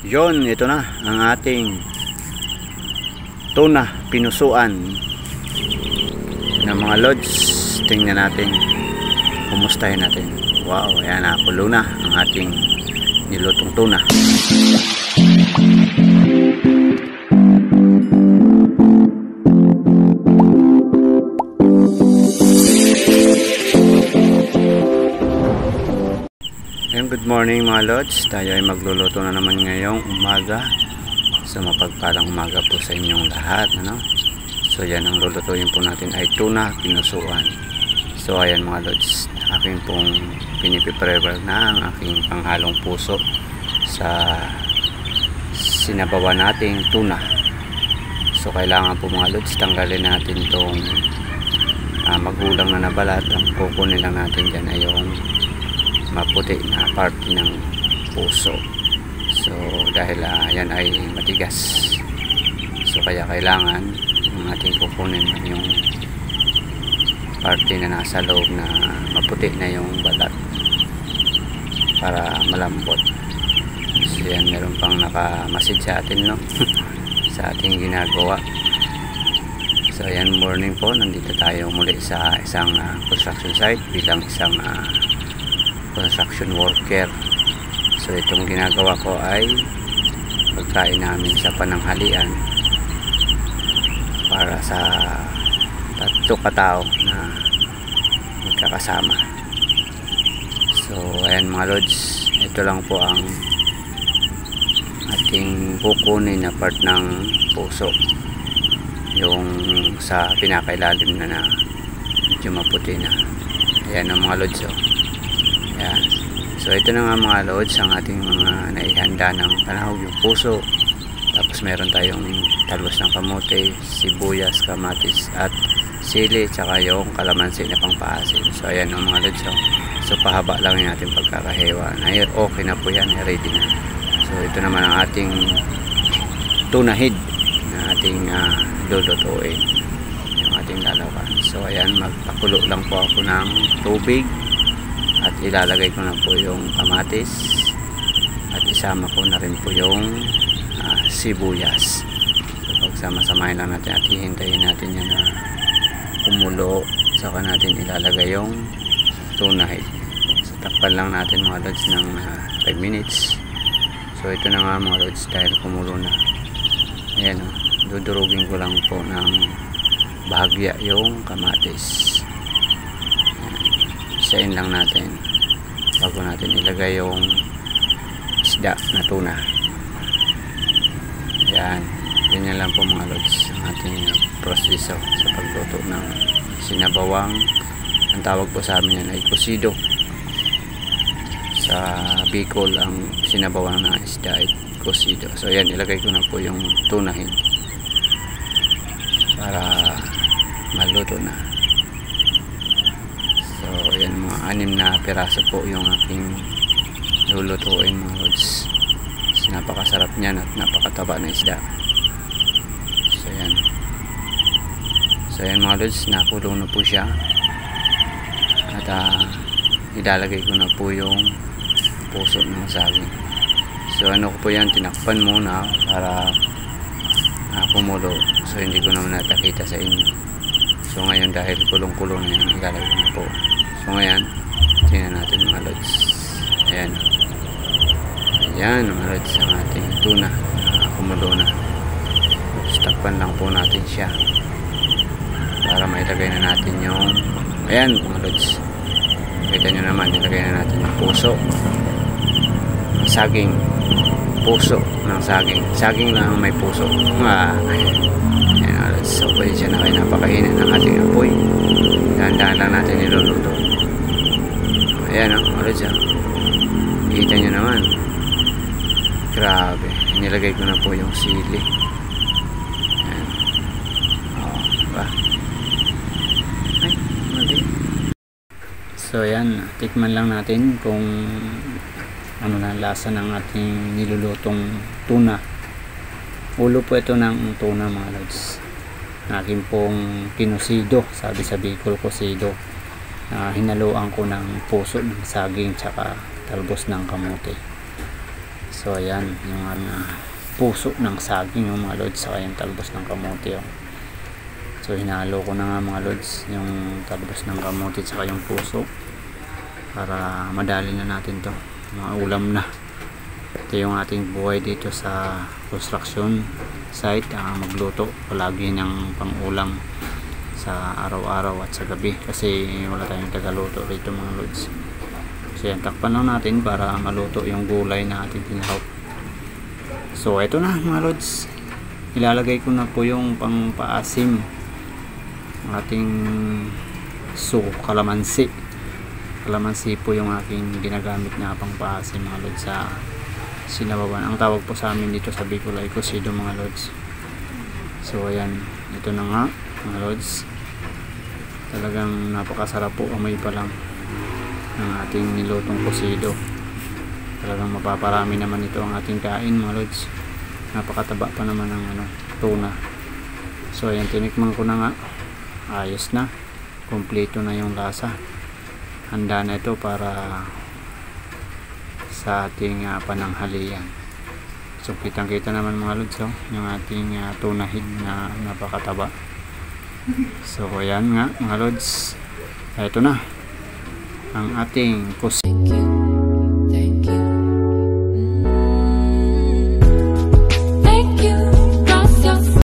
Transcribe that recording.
Yon, ito na ang ating tuna pinusuan ng mga lods. Tingnan natin, kumustahin natin. Wow, ayan na, kulo na ang ating nilutong tuna. Good morning mga lods, tayo ay magluluto na naman ngayong umaga. So mapagpalang umaga po sa inyong lahat, ano? So yan, ang lulutuin po natin ay tuna pinusuan. So ayan mga lods, aking pong pinipiprepare na ang aking panghalong puso sa sinabawan nating tuna. So kailangan po mga lods, tanggalin natin itong magulang na nabalat. Ang kukunin lang natin dyan ay yung maputi na parte ng puso. So dahil yan ay matigas, so kaya kailangan ng ating kukunin yung parte na nasa loob na maputi na yung balat para malambot. So yan, meron pang nakamasid sa atin, no? Sa ating ginagawa. So yan, morning po, nandito tayo muli sa isang construction site bilang isang construction worker. So itong ginagawa ko ay pagkain namin sa pananghalian para sa 3 katao na magkakasama. So ayan mga lods, ito lang po ang ating kukunin na part ng puso, yung sa pinakailalim na medyo maputi na. Ayan ang mga lods, oh. Ayan. So ito na nga mga lods ang ating mga naihanda ng panahog, yung puso. Tapos meron tayong talbos ng kamote, sibuyas, kamatis at sili, tsaka yung kalamansi na pangpaasim. So ayan ang mga lods, oh. So pahaba lang yung ating pagkakahewa. Okay na po yan, ready na. So ito naman ang ating tuna head na ating lulutuin, yung ating lalawan. So ayan, magpakulo lang po ako ng tubig at ilalagay ko na po yung kamatis at isama ko na rin po yung sibuyas. So pagsama-samahin lang natin at hihintayin natin yan na kumulo, saka natin ilalagay yung tuna head. So takpan lang natin mga lods ng 5 minutes. So ito na nga mga lods, dahil kumulo na. Ayan, dudurugin ko lang po ng bahagya yung kamatis. Isain lang natin bago natin ilagay yung isda na tuna. Yan, ganyan lang po mga lods ang ating proseso sa pagluto ng sinabawang, ang tawag po sa amin yan ay cocido. Sa Bicol ang sinabawang na isda ay cocido. So yan, ilagay ko na po yung tuna head para maluto na. So yan, mga 6 na piraso po yung aking lulutuin mga lods. So, napakasarap niyan at napakataba na isda. So yan. So yan mga lods, nakulong na po siya. At ilalagay ko na po yung puso ng saging. So ano ko po yan, tinakpan muna para kumulo. So hindi ko naman natakita sa inyo. So ngayon, dahil kulong-kulong na yan, ilalagay ko na po. So ngayon, tingnan natin mga lods. Ayan. Ayan mga lods ang ating tuna na kumulo na. Takpan lang po natin siya para mailagay na natin yung, ayan mga lods, kita nyo naman, ilagay na natin yung puso, saging, puso ng saging lang ang may puso. Ayan mga lods. So pwede siya na kayo, napakainit ng ating apoy. Dahan-dahan lang natin niluluto. Ayan o, mga lods, kita nyo naman, grabe, nilagay ko na po yung sili. Ayan. Diba? Ay, mali. So ayan, tikman lang natin kung ano na lasa ng ating nilulutong tuna. Ulo po ito ng tuna mga lods. Akin pong kinusido, sabi sa Bicol, cocido. Hinaluan ko ng puso ng saging tsaka talbos ng kamote. So So ayan yung puso ng saging yung mga lods, saka yung talbos ng kamote. Oh. So hinalo ko na nga mga lods yung talbos ng kamote saka yung puso para madali na natin to, mga ulam na. Ito yung ating buhay dito sa construction site, magluto palagi ng pang-ulam sa araw-araw at sa gabi kasi wala tayong tagaluto dito mga lods. So yan, takpan lang natin para maluto yung gulay na ating tinahok. So ito na mga lods, ilalagay ko na po yung pang-paasim ating kalamansi. Kalamansi po yung aking ginagamit na pang-paasim mga lods sa sinabawan. Ang tawag po sa amin dito sa Bicol ay kusido mga lods. So ayan, ito na nga mga lods, talagang napakasarap po, amoy pa lang ng ating nilutong kusido. Talagang mapaparami naman ito ang ating kain mga lods. Napakataba pa naman ng tuna. So ayan, tinikman ko na nga, ayos na, kompleto na yung lasa. Handa na ito para sa ating pananghalian. So kitang kita naman mga lods, yung ating tunahid na napakataba. So ayan nga mga lods, ito na ang ating kusido.